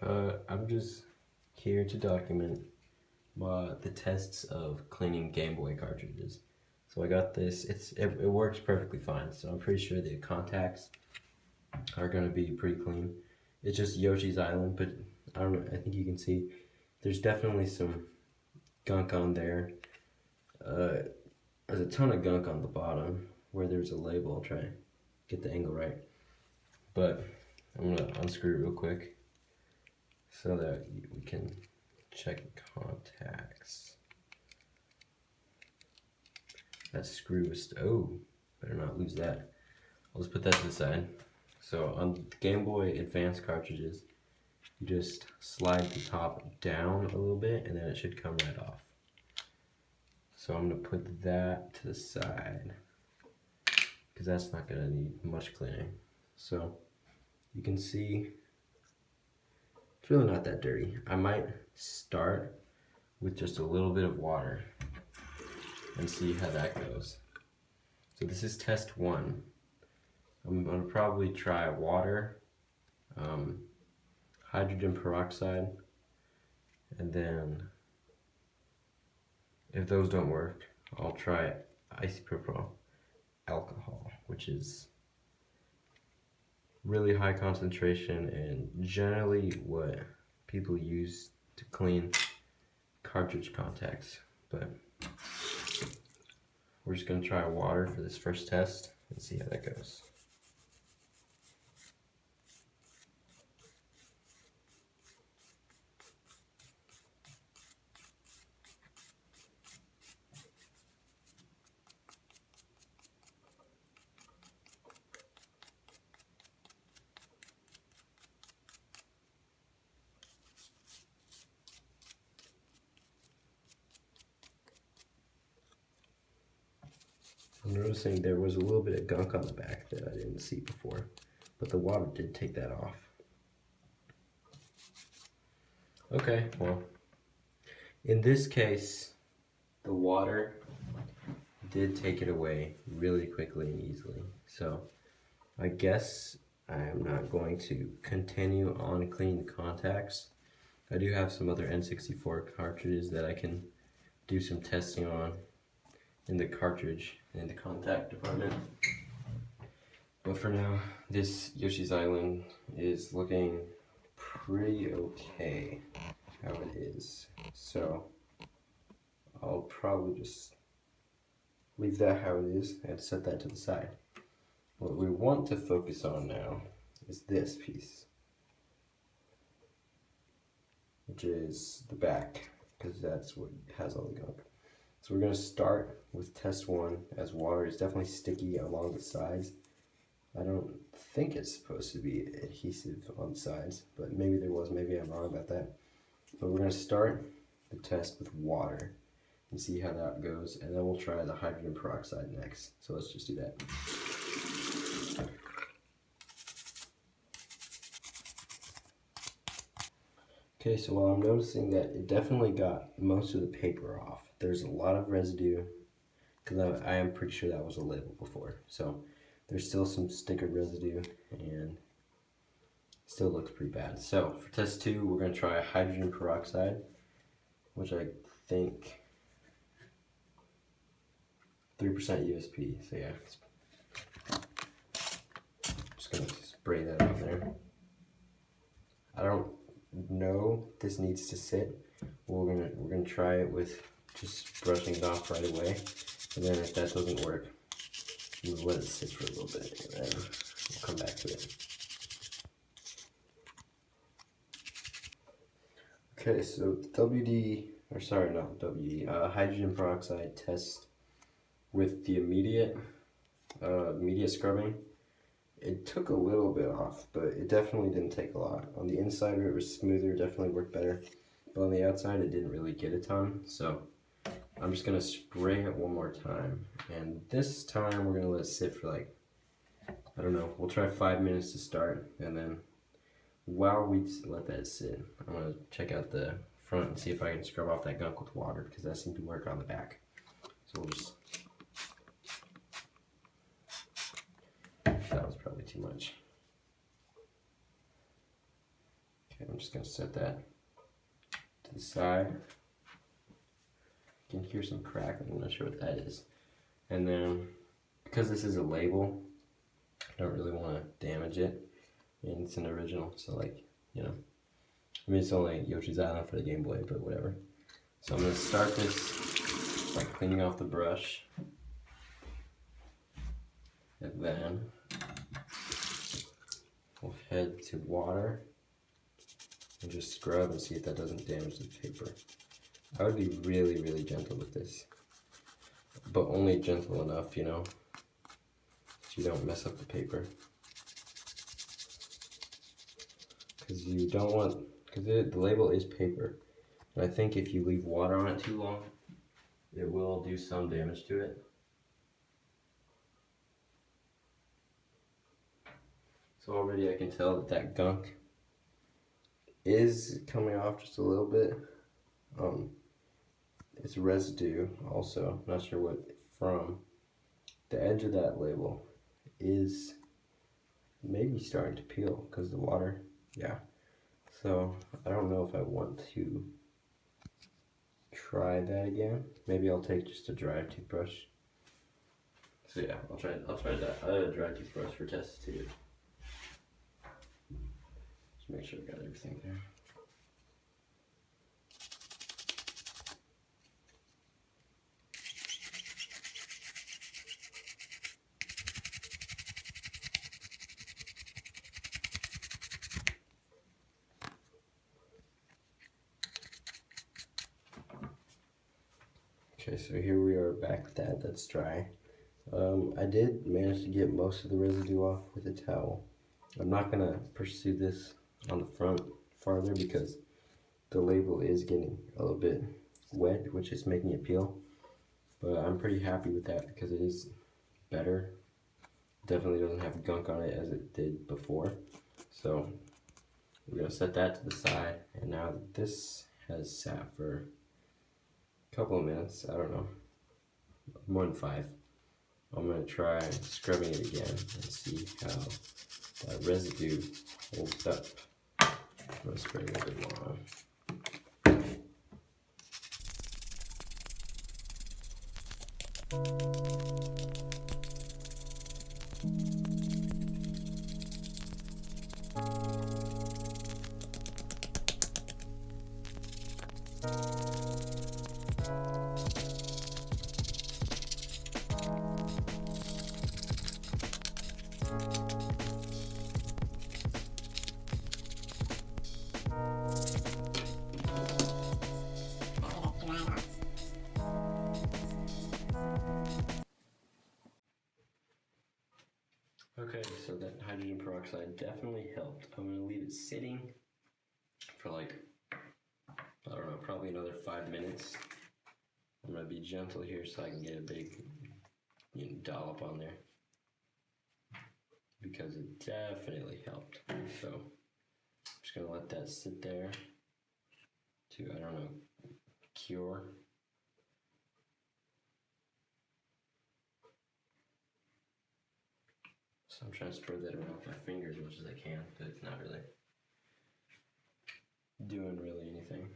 I'm just here to document the tests of cleaning Gameboy cartridges. So I got this. It works perfectly fine. So I'm pretty sure the contacts are gonna be pretty clean. It's just Yoshi's Island, but I don't know. I think you can see there's definitely some gunk on there. There's a ton of gunk on the bottom where there's a label. I'll try to get the angle right, but I'm gonna unscrew it real quick so that we can check contacts. That screw is, oh, better not lose that. I'll just put that to the side. So on Game Boy Advance cartridges, you just slide the top down a little bit and then it should come right off. So I'm gonna put that to the side because that's not gonna need much cleaning. So you can see it's really not that dirty. I might start with just a little bit of water and see how that goes. So this is test one. I'm gonna probably try water, hydrogen peroxide, and then if those don't work, I'll try isopropyl alcohol, which is really high concentration and generally what people use to clean cartridge contacts. But we're just gonna try water for this first test and see how that goes. I'm noticing there was a little bit of gunk on the back that I didn't see before, but the water did take that off. Okay, well, in this case, the water did take it away really quickly and easily. So I guess I am not going to continue on cleaning the contacts. I do have some other N64 cartridges that I can do some testing on in the cartridge in the contact department. But for now, this Yoshi's Island is looking pretty okay how it is. So I'll probably just leave that how it is and set that to the side. What we want to focus on now is this piece, which is the back, because that's what has all the gunk. So we're going to start with test one, as water is definitely sticky along the sides. I don't think it's supposed to be adhesive on the sides, but maybe there was, maybe I'm wrong about that. But we're going to start the test with water and see how that goes, and then we'll try the hydrogen peroxide next. So let's just do that. Okay, so while I'm noticing that it definitely got most of the paper off, there's a lot of residue, because I am pretty sure that was a label before. So there's still some sticker residue and still looks pretty bad. So for test two, we're going to try hydrogen peroxide, which I think 3% USP. So yeah, just going to spray that on there. I don't know this needs to sit. We're gonna try it with just brushing it off right away, and then if that doesn't work, we'll let it sit for a little bit, and then we'll come back to it. Okay, so hydrogen peroxide test with the immediate scrubbing. It took a little bit off, but it definitely didn't take a lot. On the inside it was smoother, definitely worked better. But on the outside it didn't really get a ton. So I'm just gonna spray it one more time. And this time we're gonna let it sit for like, I don't know, we'll try 5 minutes to start. And then while we let that sit, I'm gonna check out the front and see if I can scrub off that gunk with water, because that seemed to work on the back. So we'll just, that was probably too much. Okay, I'm just just gonna set that to the side. You can hear some crackling, I'm not sure what that is. And then, because this is a label, I don't really want to damage it. And it's an original, so like, you know. I mean, it's only Yoshi's Island for the Game Boy, but whatever. So I'm gonna start this by cleaning off the brush. And then we'll head to water and just scrub and see if that doesn't damage the paper. I would be really, really gentle with this, but only gentle enough, you know, so you don't mess up the paper. Because you don't want, because the label is paper, and I think if you leave water on it too long, it will do some damage to it. So already I can tell that that gunk is coming off just a little bit. It's residue also, not sure what from. The edge of that label is maybe starting to peel because the water, yeah. So I don't know if I want to try that again. Maybe I'll take just a dry toothbrush. So yeah, I'll try that. A dry toothbrush for test too. Just make sure I got everything there. Okay, so here we are back with that. That's dry. I did manage to get most of the residue off with a towel. I'm not gonna pursue this on the front farther because the label is getting a little bit wet, which is making it peel. But I'm pretty happy with that because it is better. Definitely doesn't have gunk on it as it did before. So we're gonna set that to the side, and now this has sat for a couple of minutes, I don't know, more than 5. I'm gonna try scrubbing it again and see how that residue holds up. I'm gonna spray a little bit more on. Okay, so that hydrogen peroxide definitely helped. I'm going to leave it sitting for like, I don't know, probably another 5 minutes. I'm going to be gentle here so I can get a big dollop on there, because it definitely helped. So I'm just going to let that sit there to, I don't know, cure. So I'm trying to spread that around with my fingers as much as I can, but it's not really doing anything.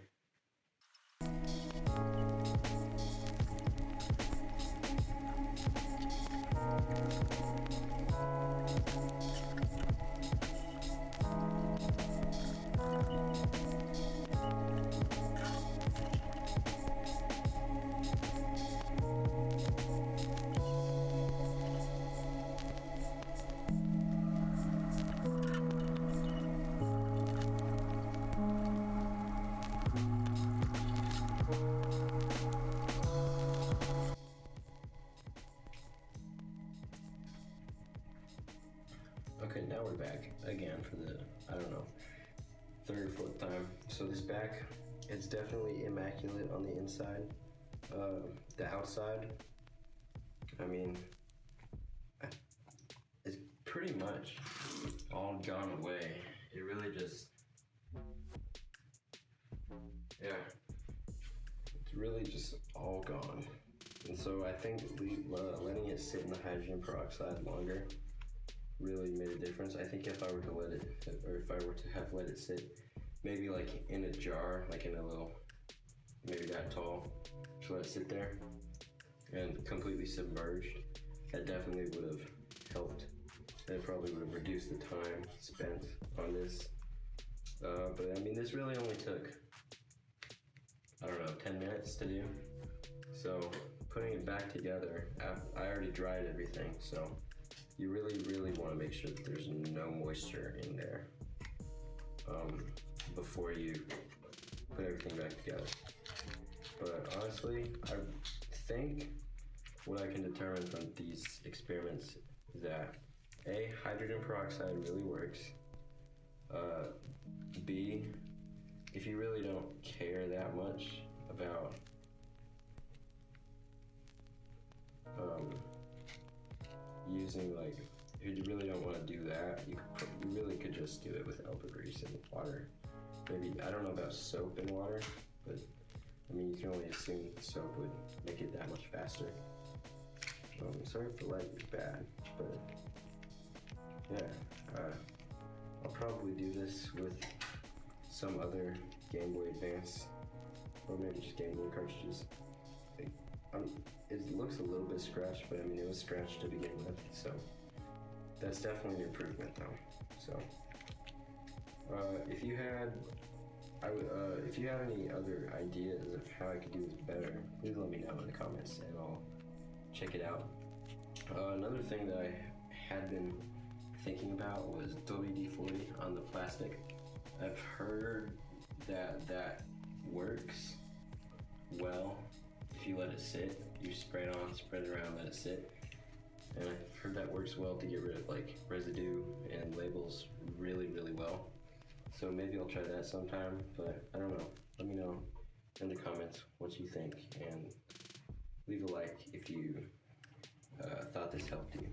Okay, now we're back again for the, I don't know, 3rd or 4th time. So this back, it's definitely immaculate on the inside. The outside, I mean, it's pretty much all gone away. It really just, yeah, it's really just all gone. And so I think letting it sit in the hydrogen peroxide longer really made a difference. I think if I were to let it, or if I were to have let it sit maybe like in a jar, like in a little, maybe that tall, just let it sit there and completely submerged. That definitely would have helped. That probably would have reduced the time spent on this. But I mean, this really only took, I don't know, 10 minutes to do. So putting it back together, I already dried everything, so you really, really want to make sure that there's no moisture in there before you put everything back together. But honestly, I think what I can determine from these experiments is that A, hydrogen peroxide really works. B, if you really don't care that much about using, like, if you really don't want to do that, you really could just do it with elbow grease and water. Maybe, I don't know about soap and water, but I mean, you can only assume soap would make it that much faster. Sorry if the light is bad, but yeah, I'll probably do this with some other Game Boy Advance, or maybe just Game Boy cartridges. It looks a little bit scratched, but I mean, it was scratched to begin with, so that's definitely an improvement though. So if you have any other ideas of how I could do this better, please let me know in the comments and I'll check it out. Another thing that I had been thinking about was WD-40 on the plastic. I've heard that works well if you let it sit. You spray it on, spread it around, let it sit. And I've heard that works well to get rid of like residue and labels really, really well. So maybe I'll try that sometime, but I don't know. Let me know in the comments what you think, and leave a like if you thought this helped you.